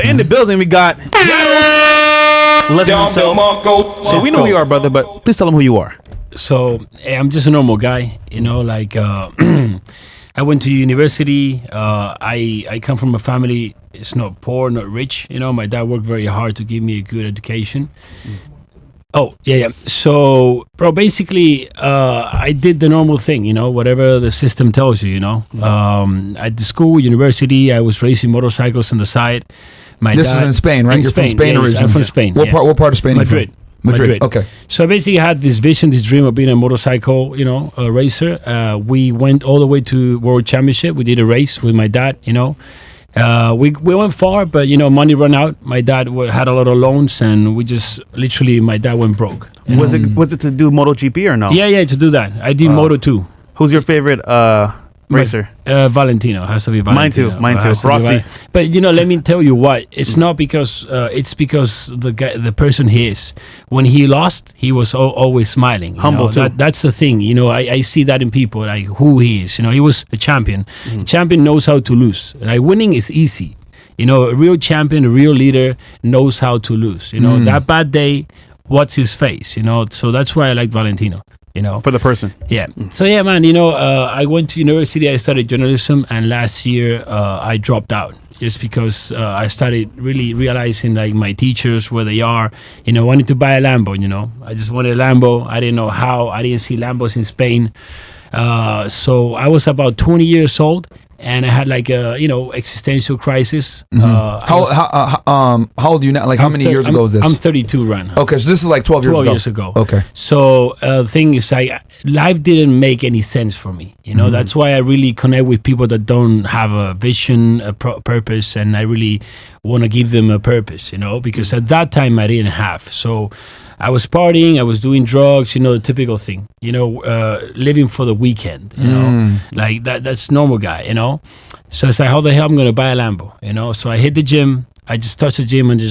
But in the building, we got Llados. So we know who you are, brother, but please tell them who you are. So I'm just a normal guy, like I went to university. I come from a family, it's not poor, not rich. My dad worked very hard to give me a good education. Oh, yeah. So, bro, basically, I did the normal thing, whatever the system tells you, At the school, university, I was racing motorcycles on the side. This is in Spain, right? You're from Spain originally? I'm from Spain. What part of Spain are you from? Madrid. Okay. So I basically had this vision, this dream of being a motorcycle, a racer. We went all the way to World Championship. We did a race with my dad, we went far, but money ran out. My dad had a lot of loans, and we just literally, my dad went broke. Was it to do MotoGP or no? Yeah, to do that. I did Moto 2. Who's your favorite racer? Valentino. Has to be Valentino. Mine too. Rossi. But let me tell you why. It's not because it's because the person he is. When he lost, he was always smiling. Humble too. That's the thing. I see that in people, like who he is. He was a champion. A champion knows how to lose. Like winning is easy. A real champion, a real leader knows how to lose. That bad day, what's his face? So that's why I like Valentino. For the person. Yeah. So yeah, man, I went to university, I studied journalism, and last year I dropped out just because I started really realizing like my teachers, where they are, wanted to buy a Lambo, I just wanted a Lambo. I didn't know how. I didn't see Lambos in Spain. So I was about 20 years old, and I had like a existential crisis. How old are you now? Like how many years ago is this? I'm 32 right now. Okay, so this is like 12 years ago. Okay. So the thing is, life didn't make any sense for me. That's why I really connect with people that don't have a vision, a purpose, and I really want to give them a purpose. Because at that time I didn't have. So I was partying, I was doing drugs, the typical thing, living for the weekend, like that's normal guy, So it's like, how the hell I'm going to buy a Lambo, So I hit the gym, I just touched the gym and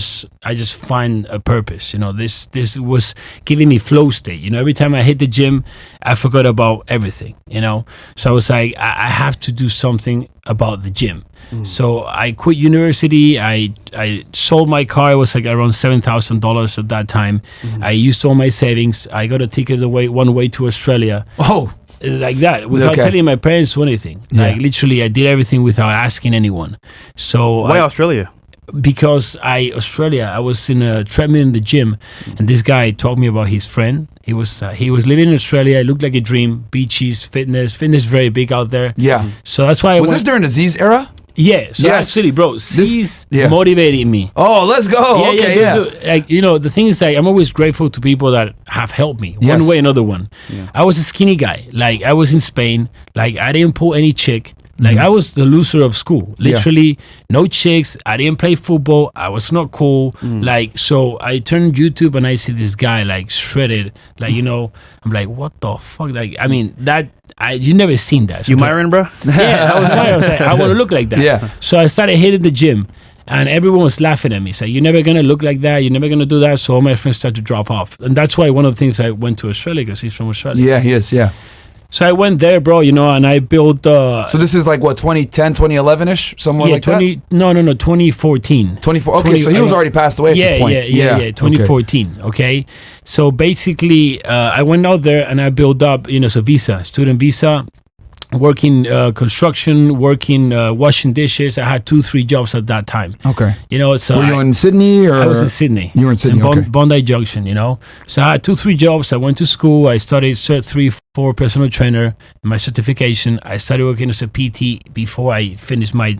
I just find a purpose, this was giving me flow state, every time I hit the gym, I forgot about everything, So I was like, I have to do something about the gym. So I quit university. I sold my car. It was like around $7,000 at that time. I used all my savings. I got a ticket one way to Australia. Oh, like that, without telling my parents or anything. Like literally, I did everything without asking anyone. So why Australia? Because I was in a treadmill in the gym, and this guy told me about his friend. He was living in Australia. It looked like a dream. Beaches, fitness very big out there. Yeah. So that's why was this during the Z's era? Yeah, so actually, bro, C's motivated me. Oh, let's go. Like, the thing is, like, I'm always grateful to people that have helped me one way or another one. Yeah. I was a skinny guy. Like, I was in Spain. Like, I didn't pull any chick. Like, I was the loser of school. Literally, no chicks. I didn't play football. I was not cool. Like, so I turned YouTube and I see this guy, like, shredded. Like, I'm like, what the fuck? Like, I mean, you never seen that. So you Myron, bro? Yeah, I was Myron. I was like, I want to look like that. Yeah. So I started hitting the gym, and everyone was laughing at me. So you're never gonna look like that. You're never gonna do that. So all my friends started to drop off, and that's why one of the things I went to Australia, because he's from Australia. Yeah, he is. Yeah. So I went there, bro, and I built... so this is like, what, 2010, 2011-ish? Somewhere like that? No, 2014. 24. Okay, so he was already passed away at this point. Yeah, 2014, okay? So basically, I went out there and I built up, student visa, working construction, washing dishes. I had 2-3 jobs at that time. Okay. So were you in Sydney or? I was in Sydney. You were in Sydney, okay. Bondi Junction, So I had 2-3 jobs. I went to school. I studied Cert 3-4 personal trainer, my certification. I started working as a PT before I finished my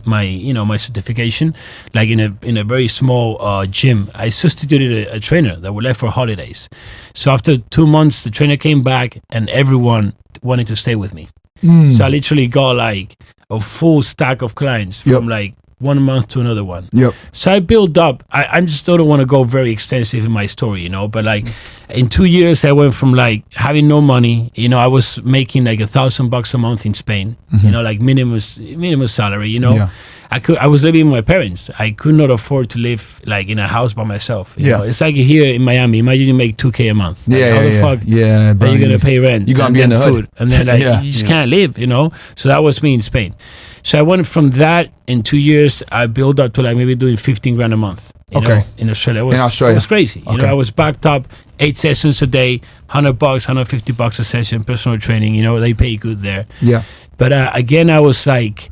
certification, like in a very small gym. I substituted a trainer that was left for holidays. So after 2 months, the trainer came back and everyone wanted to stay with me. So I literally got like a full stack of clients from like 1 month to another one. Yep. So I built up. I just don't want to go very extensive in my story, but like in 2 years I went from like having no money. I was making like $1,000 a month in Spain. Like minimum salary. Yeah. I was living with my parents. I could not afford to live like in a house by myself. You know? It's like here in Miami. Imagine you make $2,000 a month. Like, how the fuck are you gonna pay rent? You gotta be in the food, hood. and then like you just can't live. So that was me in Spain. So I went from that in 2 years. I built up to like maybe doing 15 grand a month. You know, in Australia. It was crazy. You know, I was backed up 8 sessions a day, $100, $150 a session, personal training. You know, they pay good there. Yeah. But again, I was like,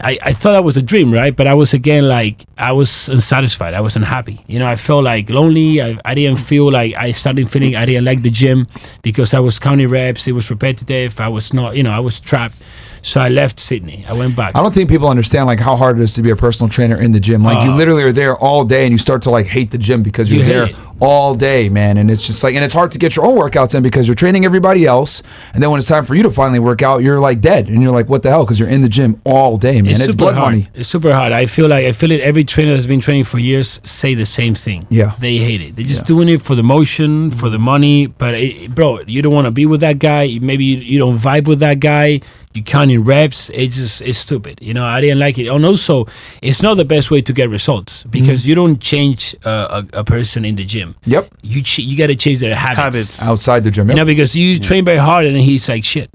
I thought that was a dream, right? But I was again like, I was unsatisfied. I was unhappy. You know, I felt like lonely. I didn't feel like I started feeling I didn't like the gym because I was counting reps. It was repetitive. I was not, you know, I was trapped. So I left Sydney. I went back. I don't think people understand like how hard it is to be a personal trainer in the gym. Like you literally are there all day and you start to like hate the gym because you're there all day, man. And it's just like, and it's hard to get your own workouts in because you're training everybody else. And then when it's time for you to finally work out, you're like dead. And you're like, what the hell? Because you're in the gym all day, man. It's blood money. It's super hard. I feel it. Every trainer that's been training for years say the same thing. Yeah. They hate it. They're just doing it for the motion, for the money. But bro, you don't want to be with that guy. Maybe you don't vibe with that guy. You counting reps, it's stupid. You know, I didn't like it. And also, it's not the best way to get results because you don't change a person in the gym. Yep. You got to change their habits. Outside the gym. You know, because you train very hard and he's like shit.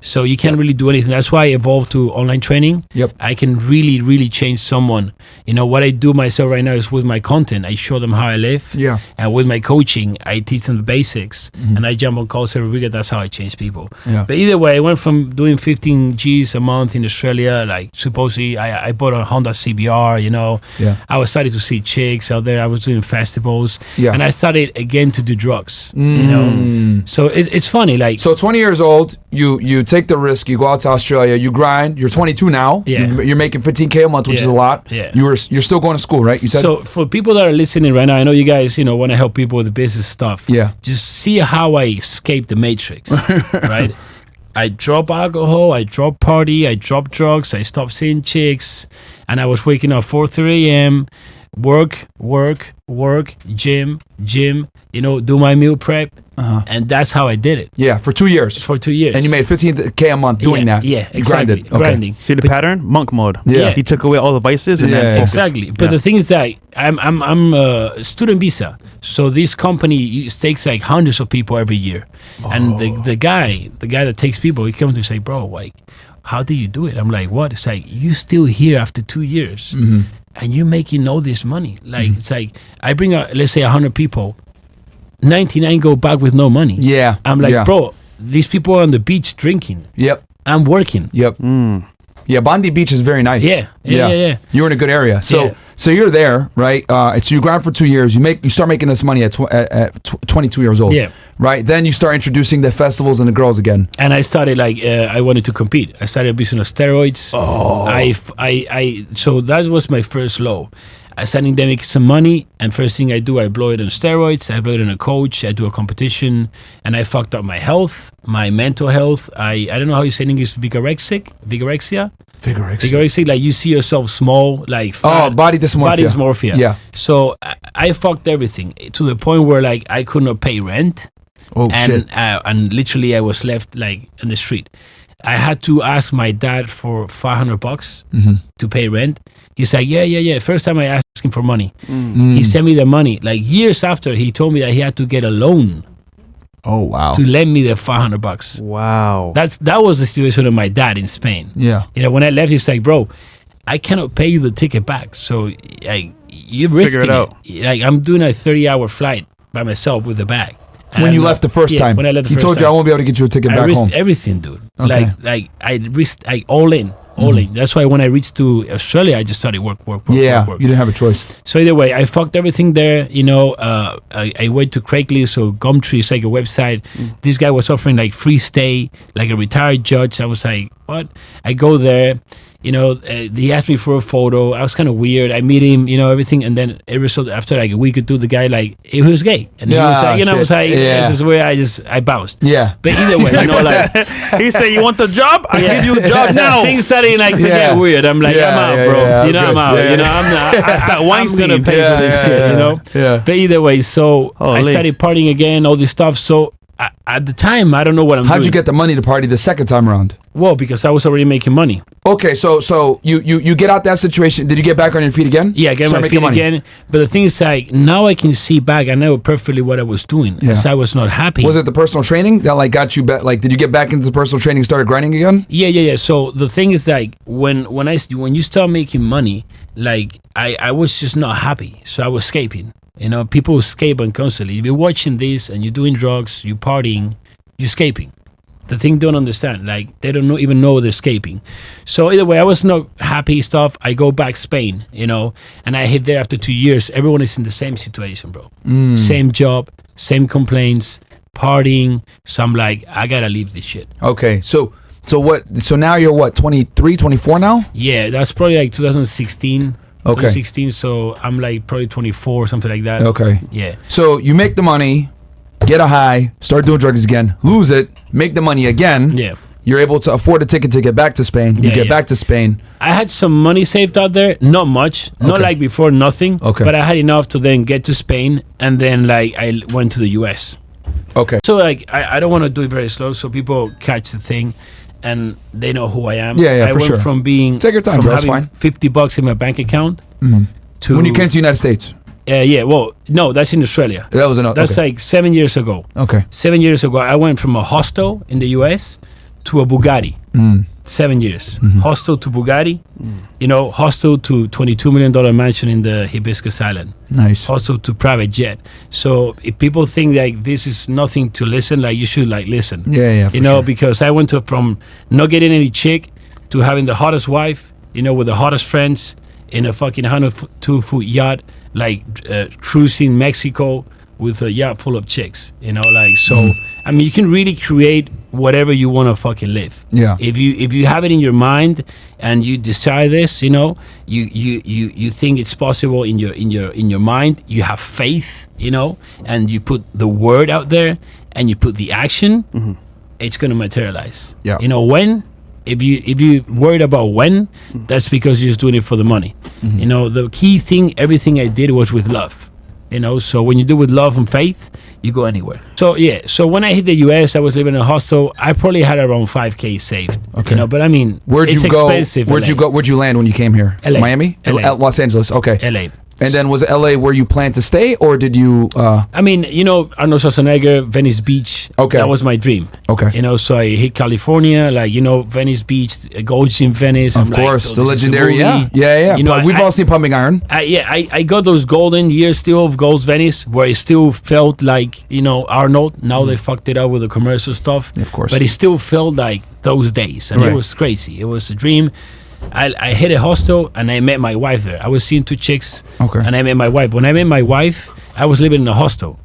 So you can't really do anything. That's why I evolved to online training. Yep. I can really, really change someone. You know, what I do myself right now is with my content, I show them how I live. Yeah. And with my coaching, I teach them the basics. And I jump on calls every week. That's how I change people. Yeah. But either way, I went from doing 15 G's a month in Australia, like supposedly I bought a Honda CBR, you know. Yeah. I was starting to see chicks out there. I was doing festivals. Yeah. And I started again to do drugs, you know. So it's funny. Like, so 20 years old, you take the risk, you go out to Australia, you grind, you're 22 now, you're making 15K a month, which is a lot. Yeah. You're still going to school, right? You said. So for people that are listening right now, I know you guys, you know, want to help people with the business stuff. Yeah. Just see how I escaped the matrix, right? I drop alcohol, I drop party, I drop drugs, I stopped seeing chicks, and I was waking up 4:30 a.m., work, gym, you know, do my meal prep. And that's how I did it. Yeah, for 2 years. For 2 years. And you made 15K a month doing that. Yeah, You exactly. grinded. Okay. Grinding. See the pattern? Monk mode. Yeah. He took away all the vices and then focused. Exactly. But the thing is that I'm a student visa. So this company takes like hundreds of people every year. And the guy that takes people, he comes to me and say, bro, like, how do you do it? I'm like, what? It's like, you still here after 2 years and you're making all this money. Like, it's like, I bring out, let's say 100 people, 99 go back with no money. Yeah. I'm like, bro, these people are on the beach drinking. Yep. I'm working. Yep. Yeah, Bondi Beach is very nice. Yeah. You're in a good area. So you're there, right? So you grind for 2 years. You start making this money at 22 years old. Yeah. Right. Then you start introducing the festivals and the girls again. And I started like I wanted to compete. I started abusing of steroids. So that was my first low. I started to make some money, and first thing I do, I blow it on steroids, I blow it on a coach, I do a competition, and I fucked up my health, my mental health. I don't know how you say in English, vigorexia, like you see yourself small, like fat, body dysmorphia. Yeah. So I fucked everything to the point where like I could not pay rent. Shit. And literally I was left like in the street. I had to ask my dad for $500 to pay rent. He's like, yeah. First time I asked him for money. He sent me the money. Like years after, he told me that he had to get a loan. Oh, wow. To lend me the $500. Wow. That was the situation of my dad in Spain. Yeah. You know, when I left, he's like, bro, I cannot pay you the ticket back. So you're risking it. Like I'm doing a 30-hour flight by myself with the bag. When you left the first time, when I left the he first told you I won't be able to get you a ticket back home. I risked everything, dude. Okay. Like I risked all in. That's why when I reached to Australia, I just started work. You didn't have a choice. So either way, I fucked everything there. You know, I went to Craigslist or Gumtree, it's like a website. This guy was offering like free stay, like a retired judge. I was like, what? I go there. You know, he asked me for a photo. I was kind of weird. I meet him, you know, everything. And then after like a week or two, the guy, like, he was gay. And he was like, you know, I was like, this is where I bounced. Yeah. But either way, you know, like. He said, you want the job? I give you a job now. Things started like to get weird. I'm like, I'm out, bro. I'm out. Yeah. You know, I'm not. I'm Weinstein. going to pay for this shit, you know? Yeah. But either way, so I started partying again, all this stuff. So at the time, I don't know what I'm doing. How'd you get the money to party the second time around? Well, because I was already making money. Okay, so you get out that situation. Did you get back on your feet again? Yeah, I get my feet again. But the thing is, like, now I can see back. I know perfectly what I was doing. Because I was not happy. Was it the personal training that like got you back? Like, did you get back into the personal training and started grinding again? Yeah. So the thing is, like, when you start making money, like I was just not happy. So I was escaping. You know, people escape constantly. If you're watching this and you're doing drugs, you're partying, you're escaping. The thing don't understand, like they don't even know they're escaping. So either way, I was not happy stuff. I go back Spain, you know, and I hit there after 2 years. Everyone is in the same situation, bro. Same job, same complaints, partying. So I'm like, I gotta leave this shit. Okay, so what? So now you're what? 23, 24 now? Yeah, that's probably like 2016. Okay. 2016. So I'm like probably 24, something like that. Okay. Yeah. So you make the money. Get a high, start doing drugs again, lose it, make the money again. Yeah. You're able to afford a ticket to get back to Spain. You get back to Spain. I had some money saved out there, not much, not like before, nothing. Okay. But I had enough to then get to Spain, and then like I went to the US. Okay. So like I don't want to do it very slow, so people catch the thing, and they know who I am. Yeah, I for went sure. from being take your time, from bro. That's having fine. $50 in my bank account to when you came to the United States. Yeah, well, no, that's in Australia. That was enough. That's like 7 years ago. Okay. 7 years ago, I went from a hostel in the US to a Bugatti. 7 years. Hostel to Bugatti. You know, hostel to $22 million mansion in the Hibiscus Island. Nice. Hostel to private jet. So if people think like this is nothing to listen, like you should like listen. Yeah, you know, because I went from not getting any chick to having the hottest wife, you know, with the hottest friends in a fucking 102-foot yacht, like cruising Mexico with a yacht full of chicks, you know, like so. I mean, you can really create whatever you want to fucking live. Yeah. If you have it in your mind and you desire this, you know, you think it's possible in your mind. You have faith, you know, and you put the word out there and you put the action. It's gonna materialize. Yeah. You know when. If you worried about when, that's because you're just doing it for the money. You know, the key thing, everything I did was with love. You know, so when you do with love and faith, you go anywhere. So yeah, so when I hit the US, I was living in a hostel. I probably had around $5,000 saved. Okay. You know, but I mean, it's expensive. Where'd you go? Where'd you land when you came here? LA. Miami? LA. Los Angeles. Okay. LA. And then was it LA where you planned to stay, or did you? I mean, you know, Arnold Schwarzenegger, Venice Beach. Okay. That was my dream. Okay. You know, so I hit California, like, you know, Venice Beach, Gold's in Venice. Of course, the legendary. Yeah. You know, we've all seen Pumping Iron. I got those golden years still of Gold's Venice, where it still felt like, you know, Arnold. Now they fucked it up with the commercial stuff. Of course. But it still felt like those days, and it was crazy. It was a dream. I hit a hostel and I met my wife there. I was seeing 2 chicks. Okay. And I met my wife. When I met my wife, I was living in a hostel.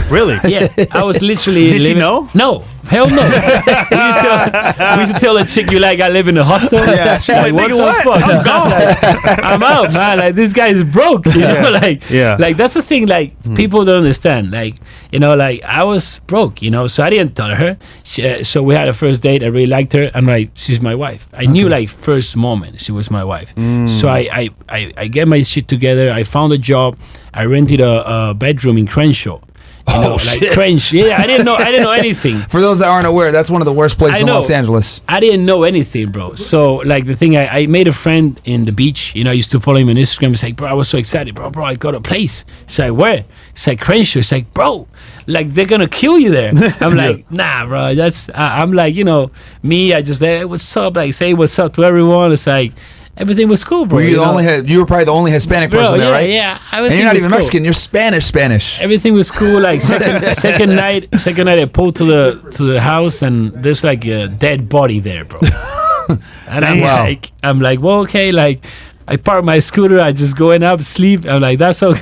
Really? Yeah, I was literally Did living. she know? No, hell no. we need to tell a chick you like I live in a hostel. Yeah, she's like, what nigga, the what? fuck? I'm gone. Like, I'm out, man. Like, this guy is broke. You know, like that's the thing. Like, people don't understand. Like, you know, like I was broke. You know, so I didn't tell her. So we had a first date. I really liked her. I'm like, she's my wife. I knew like first moment she was my wife. So I get my shit together. I found a job. I rented a bedroom in Crenshaw. You know, like Crenshaw. Yeah, I didn't know anything. For those that aren't aware, that's one of the worst places in Los Angeles. I didn't know anything, bro. So like the thing, I made a friend in the beach. You know, I used to follow him on Instagram. He's like, bro, I was so excited, bro, I got a place. It's like, where? It's like Crenshaw. It's like, bro, like they're gonna kill you there. I'm like, nah, bro. That's I'm like, you know, me. I just hey, what's up? Like say what's up to everyone. It's like. Everything was cool, bro. You were probably the only Hispanic person there, right? Yeah. And you're not even Mexican. You're Spanish. Everything was cool. Like second night, I pulled to the house, and there's like a dead body there, bro. And I'm like, well, okay. Like, I park my scooter. I just going up, sleep. I'm like, that's okay.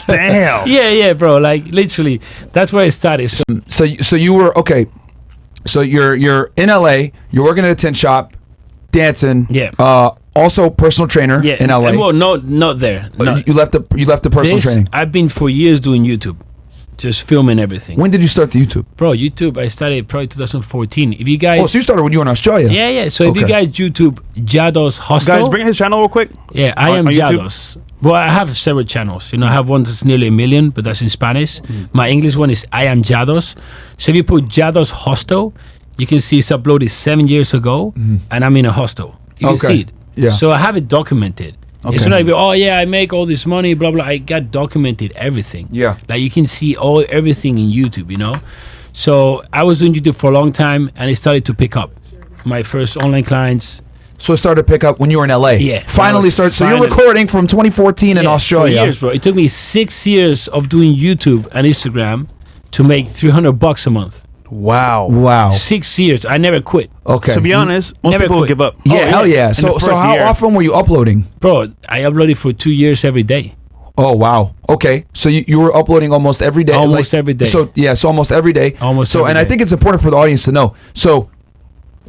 Damn. Yeah, bro. Like literally, that's where it started. So you were okay. So you're in LA. You're working at a tent shop. Dancing, also personal trainer in LA. And well, not there. No. You left the personal training. I've been for years doing YouTube, just filming everything. When did you start the YouTube? Bro, YouTube, I started probably 2014. If you guys, so you started when you were in Australia. Yeah. So if you guys YouTube Llados Hostel, guys, bring his channel real quick. Yeah, I am Llados. Well, I have several channels. You know, I have one that's nearly 1 million, but that's in Spanish. My English one is I am Llados. So if you put Llados Hostel, You can see it's uploaded 7 years ago, and I'm in a hostel. You can see it. Yeah. So I have it documented. Okay. It's not like, oh yeah, I make all this money, blah blah. I got documented everything. Yeah. Like you can see everything in YouTube, you know. So I was doing YouTube for a long time, and it started to pick up. My first online clients. So it started to pick up when you were in LA. Yeah. Finally started. So you're recording from 2014 in Australia. 4 years, bro. It took me 6 years of doing YouTube and Instagram to make $300 a month. Wow. 6 years. I never quit. Okay. To be honest, most Never people quit. give up. Yeah, hell yeah. In So the so first how year. often were you uploading? Bro, I uploaded for 2 years every day. Oh wow. Okay. So you were uploading almost every day. Almost every day. So yeah, so almost every day. Almost So every and I day. think it's important for the audience to know. So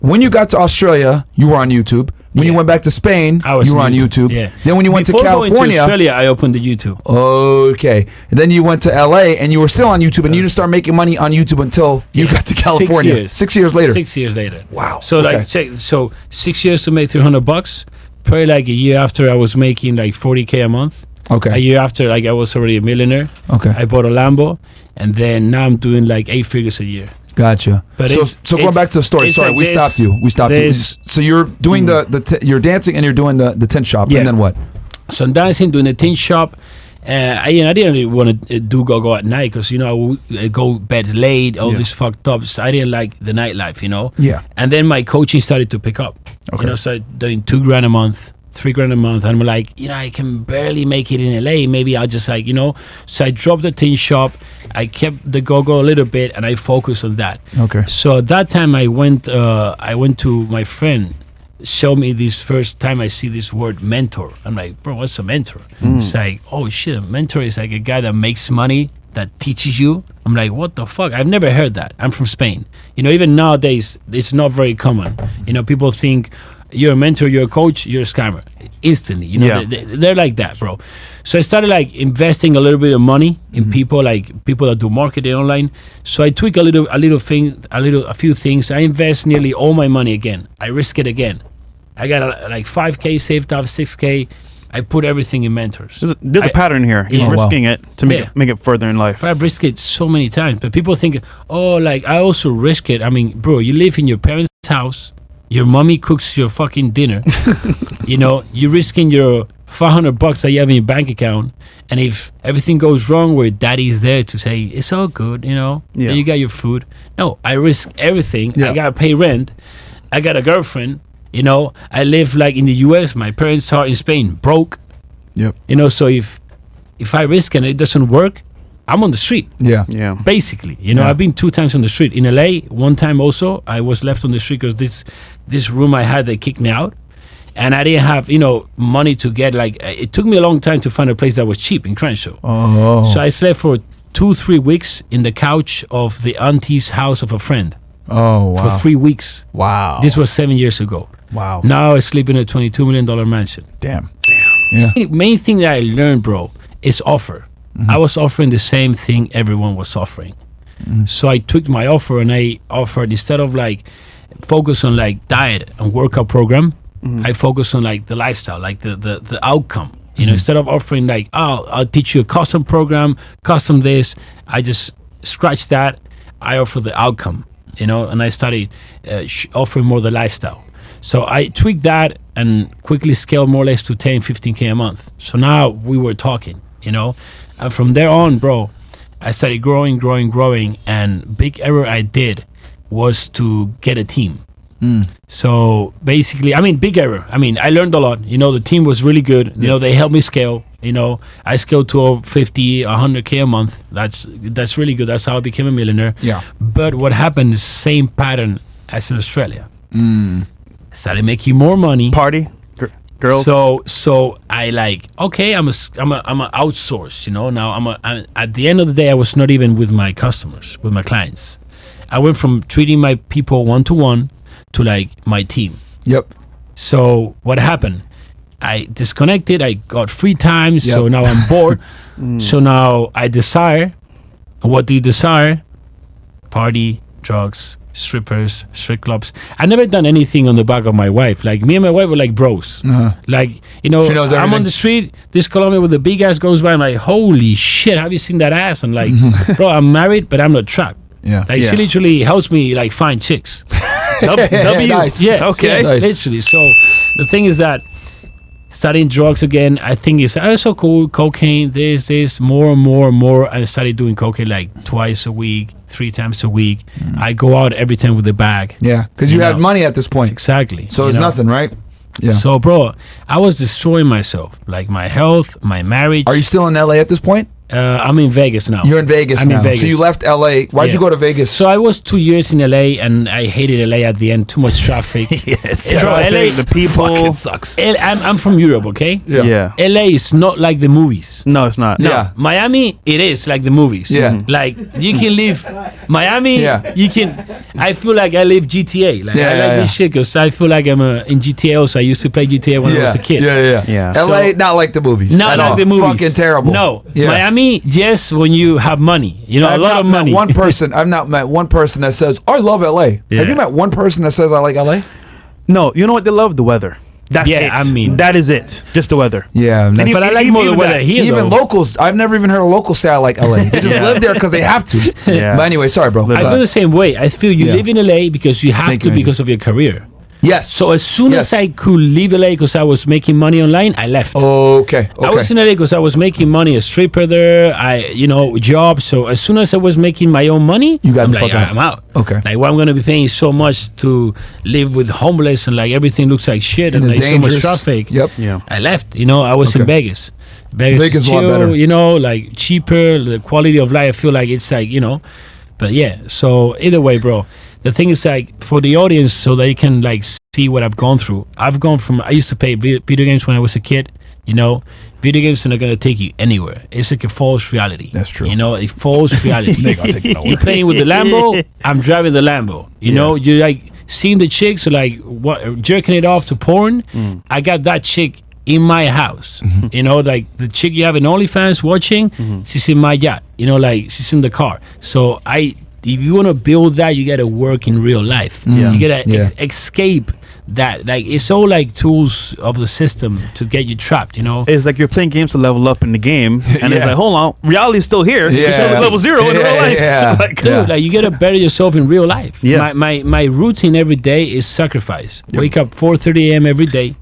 when you got to Australia, you were on YouTube. When you Yeah. went back to Spain, I was you were on YouTube. Yeah. Then when you went Before to going to California, Australia, I opened the YouTube. okay. And then you went to LA and you were still on YouTube and you didn't start making money on YouTube until you got to California. 6 years. 6 years later. 6 years later. Wow. So Okay. like, check. So 6 years to make $300. Probably like a year after, I was making like $40K a month. Okay. A year after, like I was already a millionaire. Okay. I bought a Lambo, and then now I'm doing like 8 figures a year. Gotcha. But so it's- going it's- back to the story. it's Sorry, like we stopped you. We stopped you. this- So you're doing you're dancing and you're doing the tent shop. Yeah. And then what? So I'm dancing, doing a tin shop. I didn't really want to do go at night because, you know, I would go bed late, all this fucked up. So I didn't like the nightlife, you know? Yeah. And then my coaching started to pick up. Okay. You know, so doing $2,000 a month, $3,000 a month. And I'm like, you know, I can barely make it in LA. Maybe I'll just like, you know. So I dropped the tin shop. I kept the go-go a little bit and I focused on that. Okay. So at that time I went to my friend, show me this first time I see this word mentor. I'm like, bro, what's a mentor? It's like, oh shit, a mentor is like a guy that makes money, that teaches you. I'm like, what the fuck? I've never heard that. I'm from Spain. You know, even nowadays, it's not very common. You know, people think you're a mentor, you're a coach, you're a scammer. Instantly, you know, Yeah. they're like that, bro. So I started like investing a little bit of money in people, like people that do marketing online. So I tweak a few things. I invest nearly all my money again. I risk it again. I got like 5K saved up, 6K. I put everything in mentors. There's a pattern here. He's Yeah. risking it to Yeah. make it further in life. But I've risked it so many times. But people think, oh, like I also risk it. I mean, bro, you live in your parents' house. Your mommy cooks your fucking dinner. You know, you're risking your $500 that you have in your bank account. And if everything goes wrong, where daddy's there to say, it's all good, you know, Yeah. then you got your food. No, I risk everything. Yeah. I got to pay rent. I got a girlfriend. You know, I live like in the US. My parents are in Spain, broke. Yep. You know, so if I risk and it doesn't work, I'm on the street. Yeah. Yeah. Basically, you know, Yeah. I've been 2 times on the street. In LA, one time also, I was left on the street because this room I had, they kicked me out. And I didn't have, you know, money to get like, it took me a long time to find a place that was cheap in Crenshaw. Oh. So I slept for 2-3 weeks in the couch of the auntie's house of a friend Oh wow. for 3 weeks. Wow. This was 7 years ago. Wow. Now I sleep in a $22 million mansion. Damn. Yeah. The main thing that I learned, bro, is offer. I was offering the same thing everyone was offering. So I took my offer and I offered, instead of like focus on like diet and workout program, I focus on like the lifestyle, like the outcome. You know, instead of offering like, oh, I'll teach you a custom program, custom this, I just scratched that. I offer the outcome, you know, and I started offering more the lifestyle. So I tweaked that and quickly scaled more or less to 10, 15K a month. So now we were talking, you know, and from there on, bro, I started growing. And big error I did was to get a team. So basically, I mean, big error. I mean, I learned a lot. You know, the team was really good. You know, they helped me scale. You know, I scaled to 50, 100K a month. That's really good. That's how I became a millionaire. Yeah. But what happened is same pattern as in Australia. Started making more money. Party, girls. So I like, okay, I'm a outsource. You know, now I'm at the end of the day, I was not even with my customers, with my clients. I went from treating my people one-to-one to like my team. Yep. So what happened? I disconnected. I got free time. So Yep. now I'm bored. So now I desire. What do you desire? Party, drugs, strippers, strip clubs. I never done anything on the back of my wife. Like me and my wife were like bros. Like, you know, She knows I'm everything. on the street. This Colombian with the big ass goes by. I'm like, holy shit, have you seen that ass? I'm like, bro, I'm married, but I'm not trapped. Yeah. Like she literally helps me like find chicks. Nice. Yeah. Okay. Yeah, Nice. literally. So the thing is that studying drugs again, I think it's also cool. Cocaine, this, more and more and more. I started doing cocaine like twice a week, 3 times a week. I go out every time with a bag. Yeah, because you have money at this point. Exactly. So it's nothing, right? Yeah. So, bro, I was destroying myself, like my health, my marriage. Are you still in LA at this point? I'm in Vegas now. You're in Vegas I'm now. in Vegas. So you left LA. Why'd you go to Vegas? So I was 2 years in LA, and I hated LA at the end. Too much traffic. Yes, Bro, LA, the people fucking sucks. I'm from Europe, okay? Yeah. LA is not like the movies. No, it's not. No, Yeah. Miami, it is like the movies. Yeah. Like you can live Miami. Yeah. You can. I feel like I live GTA. Like I like this shit because I feel like I'm in GTA. Also, I used to play GTA when I was a kid. Yeah. LA, not like the movies. Not at like all. the movies. Fucking terrible. No. Yeah. Miami, yes, when you have money. You know, I've a lot not of met money. one person. I've not met one person that says, "I love LA." Yeah. Have you met one person that says, "I like LA"? No, you know what? They love the weather. That's Yeah, it. I mean- that is it. Just the weather. Yeah, Then But I like more the even weather that- here. even though. locals. I've never even heard a local say, "I like LA." They just Yeah. live there because they have to. Yeah. But anyway, sorry, bro. I feel the same way. I feel you Yeah. live in LA because you have Thank to you, because of your career. Yes. So as soon as I could leave LA because I was making money online, I left. Okay. I was in LA because I was making money, a stripper there, job. So as soon as I was making my own money, You got I'm the like, fuck out. I'm out. Okay. Like, why I'm going to be paying so much to live with homeless and like everything looks like shit and it's like so much dangerous. traffic. Yep. Yeah. I left. I was in Okay. Vegas. Vegas Vegas is is a lot chill, better. like cheaper, the quality of life. I feel like it's like, but yeah. So either way, bro, the thing is like for the audience so they can like see what I've gone through. I used to play video games when I was a kid. Video games are not going to take you anywhere. It's like a false reality. That's true. A false reality. You're playing with the Lambo, I'm driving the Lambo. You're like seeing the chicks like jerking it off to porn. I got that chick in my house. Like the chick you have in OnlyFans watching, she's in my yacht. Like she's in the car. So if you want to build that, you got to work in real life. Yeah. You got to escape that. Like it's all like tools of the system to get you trapped. It's like you're playing games to level up in the game, and it's Yeah. like, hold on, reality's still here. Yeah. You're still at level 0 in real life. Yeah. Like, Dude, like you gotta better yourself in real life. Yeah. My routine every day is sacrifice. Wake up 4:30 a.m. every day.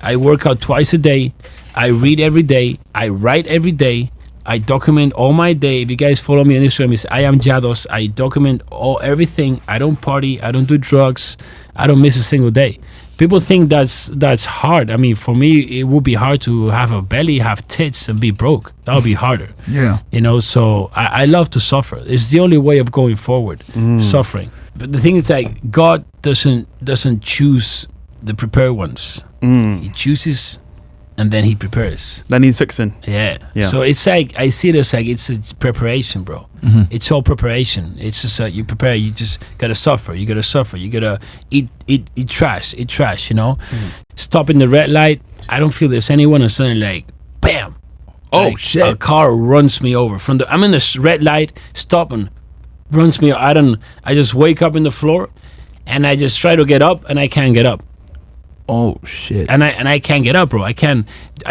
I work out twice a day. I read every day. I write every day. I document all my day. If you guys follow me on Instagram, it's I am Llados. I document everything. I don't party. I don't do drugs. I don't miss a single day. People think that's hard. I mean, for me, it would be hard to have a belly, have tits, and be broke. That would be harder. Yeah. So I love to suffer. It's the only way of going forward, suffering. But the thing is, like, God doesn't choose the prepared ones. He chooses, and then he prepares. that needs fixing. Yeah. Yeah. So it's like I see it as like it's a preparation, bro. It's all preparation. It's just you prepare. You just gotta suffer. You gotta suffer. You gotta eat trash. Eat trash. Stop in the red light. I don't feel there's anyone, and suddenly like, bam. Oh, Like, shit. A car runs me over I'm in the red light. Stop and runs me. I just wake up in the floor, and I just try to get up, and I can't get up. Oh shit. And I can't get up, bro. I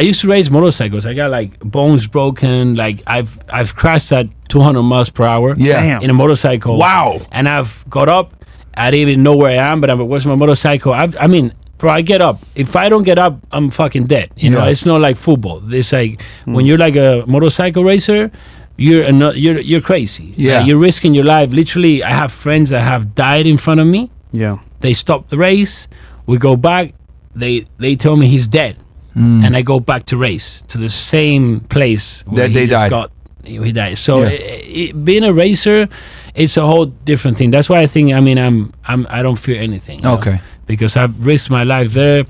used to race motorcycles. I got like bones broken. Like I've crashed at 200 miles per hour. Yeah. Damn. In a motorcycle. Wow. And I've got up. I didn't even know where I am, but where's my motorcycle? I mean, bro, I get up. If I don't get up, I'm fucking dead. You know, Yeah. it's not like football. It's like when you're like a motorcycle racer, you're crazy. Yeah. Like, you're risking your life. Literally, I have friends that have died in front of me. Yeah. They stop the race. We go back. They tell me he's dead, and I go back to race to the same place where That they died. He died. So Yeah. being a racer, it's a whole different thing. That's why I think. I mean, I don't fear anything. you know, Okay. because I've risked my life there.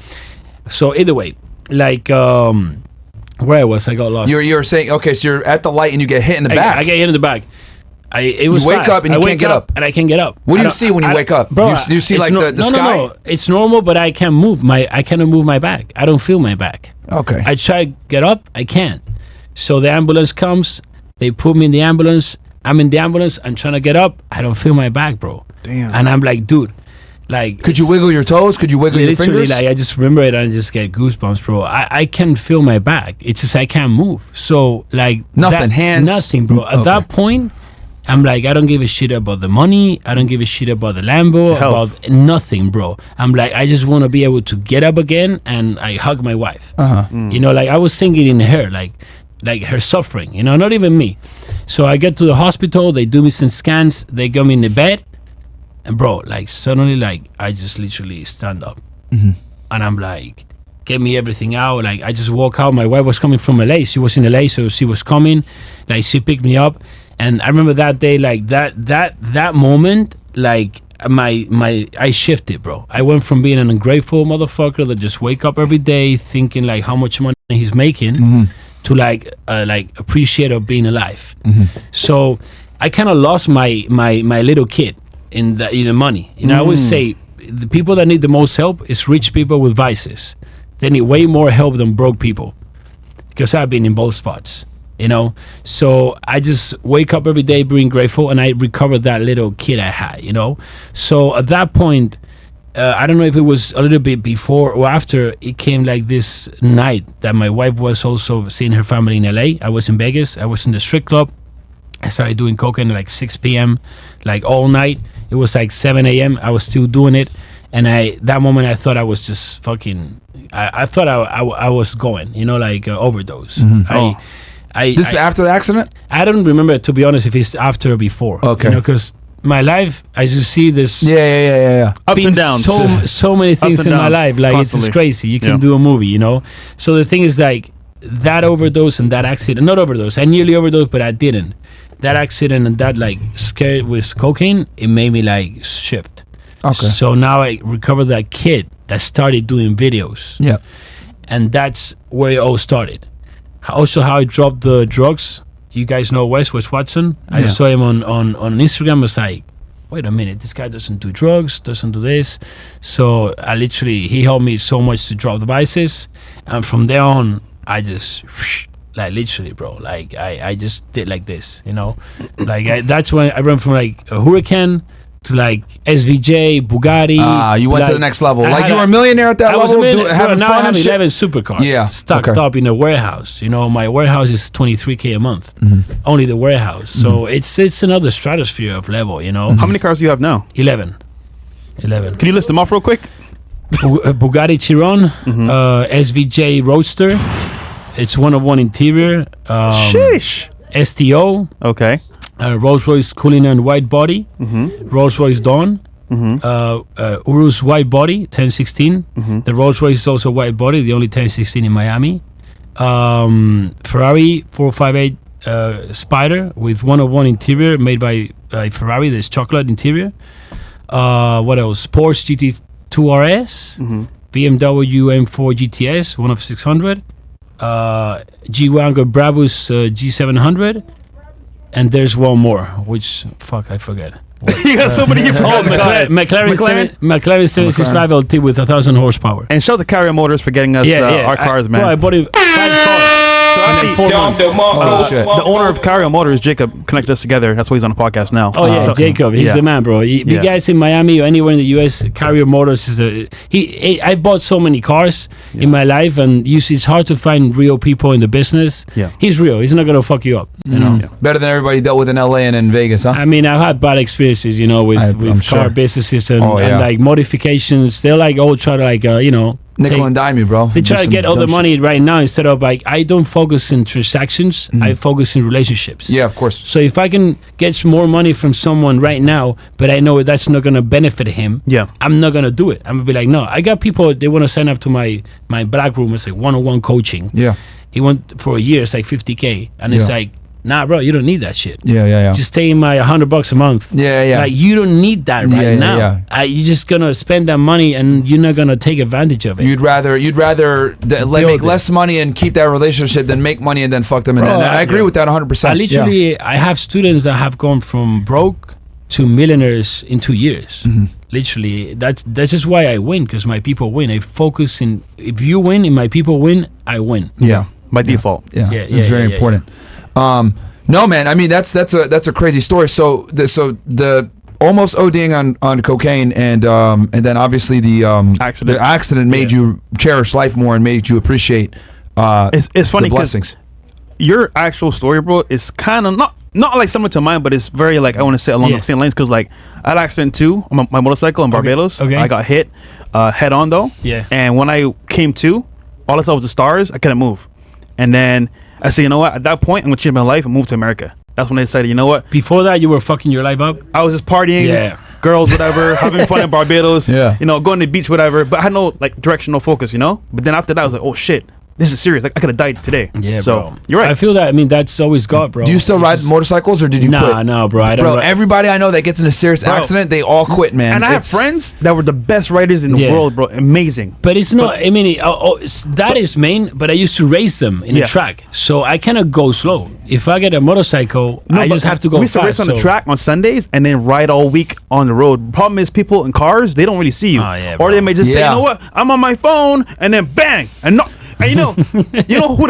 So either way, like where I was, I got lost. You're saying, okay, so you're at the light and you get hit in the back. I get hit in the back. It was wake fast. up and you I can't wake get up. and I can't get up. What do I you don't- see when you I- wake up? Bro, Do you see it's like the sky? No, it's normal, but I can't move. I cannot move my back. I don't feel my back. Okay. I try to get up, I can't. So the ambulance comes, they put me in the ambulance. I'm in the ambulance, I'm trying to get up, I don't feel my back, bro. Damn. And I'm like, dude, like Could you wiggle your toes? Could you wiggle your literally, fingers? like I just remember it and I just get goosebumps, bro. I can feel my back. It's just I can't move. So like Nothing, hands? nothing, bro. At Okay. that point, I'm like, I don't give a shit about the money. I don't give a shit about the Lambo, Health. about nothing, bro. I'm like, I just want to be able to get up again and I hug my wife. You know, like I was thinking in her, like her suffering, you know, not even me. So I get to the hospital, they do me some scans, they got me in the bed, and bro, like suddenly, like I just literally stand up, and I'm like, get me everything out. Like I just walk out. My wife was coming from LA. She was in LA, so she was coming. Like she picked me up, and I remember that day, like that moment, like I shifted, bro. I went from being an ungrateful motherfucker that just wake up every day thinking like how much money he's making. To like appreciate of being alive. So I kind of lost my little kid in the money. You know, I always say the people that need the most help is rich people with vices. They need way more help than broke people, because I've been in both spots, you know. So I just wake up every day being grateful, and I recovered that little kid I had, you know. So at that point, I don't know if it was a little bit before or after, it came like this night that my wife was also seeing her family in LA. I was in Vegas. I was in the strip club. I started doing cocaine at like 6 p.m. like all night. It was like 7 a.m. I was still doing it. And that moment I thought I was just fucking, I thought I was going, you know, like overdose. This is after the accident? I don't remember, to be honest, if it's after or before. Okay. You know, because my life, I just see this. Yeah. Ups and downs. So many things in my life. Like constantly. it's crazy. You can do a movie, you know. So the thing is, like that overdose and that accident. Not overdose. I nearly overdosed, but I didn't. That accident and that like scare with cocaine, it made me like shift. Okay. So now I recovered that kid that started doing videos. Yeah. And that's where it all started. Also, how I dropped the drugs. You guys know Wes Watson. I saw him on Instagram. I was like, wait a minute, this guy doesn't do drugs, doesn't do this. So he helped me so much to drop the vices. And from there on, I just, like literally, bro, like I just did like this, you know? Like that's when I went from like a hurricane to like SVJ, Bugatti. You went to the next level. Like you were a millionaire at that level, having now fun I have and shit? 11 supercars. Yeah. Stocked up in a warehouse. You know, my warehouse is $23K a month. Only the warehouse. So it's another stratosphere of level, you know. How many cars do you have now? 11. Can you list them off real quick? Bugatti Chiron, SVJ Roadster. It's one-of-one interior. Sheesh. STO. Okay. Rolls-Royce Cullinan white body, Rolls-Royce Dawn, Urus white body, 1016. The Rolls-Royce is also white body, the only 1016 in Miami. Ferrari 458 Spider with one-of-one interior made by Ferrari. There's chocolate interior. What else? Porsche GT2 RS, BMW M4 GTS, one of 600. G-Wagon Brabus G700. And there's one more, which I forget. You got so many different McLaren 765 LT with 1,000 horsepower. And shout out to Carrier Motors for getting us our cars, man. Bro, I bought 5 cars. So actually, 4 months. the owner of Carrier Motors, Jacob, connected us together. That's why he's on the podcast now. Oh yeah, Jacob, he's the man, bro. You guys in Miami or anywhere in the US, Carrier Motors is I bought so many cars in my life, and it's hard to find real people in the business. Yeah, he's real. He's not gonna fuck you up. You know, better than everybody dealt with in LA and in Vegas, huh? I mean, I've had bad experiences, you know, with car businesses and like modifications. They're like all try to like nickel and dime you, bro. They try to get all the money right now instead of like, I don't focus in transactions. I focus in relationships. Yeah, of course. So if I can get more money from someone right now, but I know that's not going to benefit him, I'm not going to do it. I'm going to be like, no. I got people, they want to sign up to my black room. It's like one-on-one coaching. Yeah. He went for a year. It's like $50K. And it's like, nah, bro, you don't need that shit. Yeah. Just take my $100 a month. Yeah. Like, you don't need that right now. You're just gonna spend that money, and you're not gonna take advantage of it. You'd rather make less money and keep that relationship than make money and then fuck them. And I agree with that 100%. I have students that have gone from broke to millionaires in 2 years. Literally, that's just why I win, because my people win. I focus in, if you win and my people win, I win. Yeah, by default. Yeah, it's very important. No, man. I mean, that's a crazy story. So the almost ODing on cocaine and then obviously the accident made you cherish life more and made you appreciate it's funny the blessings. Your actual story, bro, is kind of not like similar to mine, but it's very like I want to say along the same lines because like I had an accident too on my motorcycle in Barbados. Okay. I got hit head on though. Yeah. And when I came to, all I saw was the stars. I couldn't move. And then I said, you know what? At that point, I'm gonna change my life and move to America. That's when I decided, you know what? Before that, you were fucking your life up. I was just partying, girls, whatever, having fun in Barbados. You know, going to the beach, whatever. But I had no like direction, no focus, you know. But then after that, I was like, oh shit. This is serious. Like I could have died today. Yeah, so bro. You're right. I feel that. I mean, that's always God, bro. Do you still ride motorcycles or did you quit? No, bro. I don't. Bro, everybody I know that gets in a serious accident, they all quit, man. And I have friends that were the best riders in the world, bro. Amazing. But it's not. I mean, that is main. But I used to race them in the track, so I cannot go slow. If I get a motorcycle, I just have to go fast. We used to race on the track on Sundays and then ride all week on the road. Problem is, people in cars, they don't really see you, or they may just say, you know what, I'm on my phone, and then bang, and no. And you know who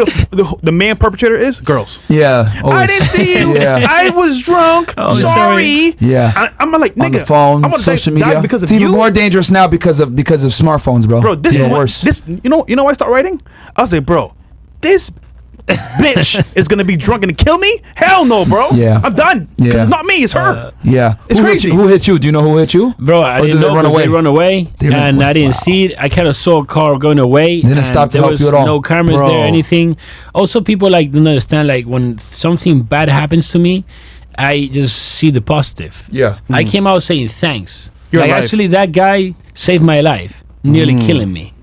the main perpetrator is? Girls. Yeah. I didn't see you. I was drunk. Sorry. Yeah. I'm like, nigga. On the phone, I'm social media. Because it's even more dangerous now because of smartphones, bro. Bro, this is worse. You know why I start writing? I was like, bro, this bitch is gonna be drunk and kill me? Hell no, bro. Yeah. I'm done. Because it's not me, it's her. It's crazy. Who hit you? Do you know who hit you? Bro, I didn't know because they run away. And I didn't see it. I kind of saw a car going away. Didn't stop to help you at all. No cameras there, anything. Also, people like don't understand, like when something bad happens to me, I just see the positive. Yeah. I came out saying thanks. You're like alive. actually that guy saved my life, nearly killing me.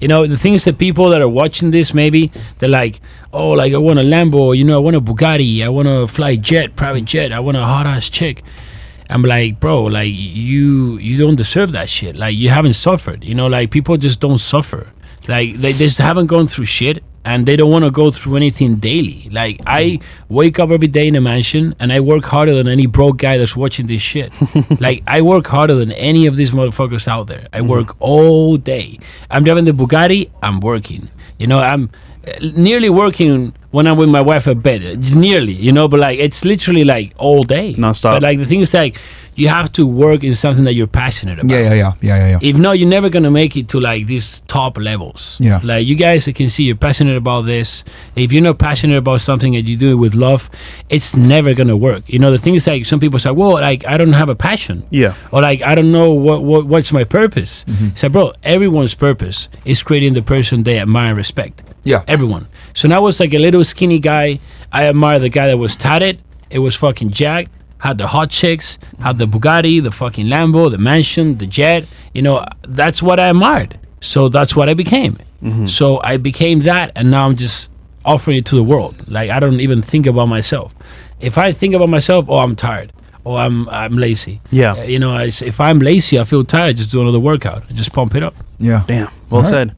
You know, the thing is that people that are watching this, maybe they're like, oh, like I want a Lambo, you know, I want a Bugatti, I want to fly private jet, I want a hot ass chick. I'm like, bro, like you don't deserve that shit. Like you haven't suffered, you know, like people just don't suffer. Like they just haven't gone through shit and they don't want to go through anything daily. Like I wake up every day in a mansion and I work harder than any broke guy that's watching this shit. Like I work harder than any of these motherfuckers out there. I work all day. I'm driving the Bugatti, I'm working. You know, I'm nearly working when I'm with my wife at bed. Nearly, you know, but like it's literally like all day. Non-stop. But like the thing is like you have to work in something that you're passionate about. Yeah. If not, you're never gonna make it to like these top levels. Yeah. Like you guys, I can see you're passionate about this. If you're not passionate about something and you do it with love, it's never gonna work. You know, the thing is like some people say, well, like I don't have a passion. Yeah. Or like I don't know what's my purpose. So bro, everyone's purpose is creating the person they admire and respect. Yeah. Everyone. So now I was like a little skinny guy. I admire the guy that was tatted. It was fucking jacked. Had the hot chicks, had the Bugatti, the fucking Lambo, the mansion, the jet. You know, that's what I admired. So that's what I became. So I became that, and now I'm just offering it to the world. Like I don't even think about myself. If I think about myself, oh, I'm tired. Oh, I'm lazy. Yeah. You know, if I'm lazy, I feel tired. I just do another workout. I just pump it up. Yeah. Damn. Well said.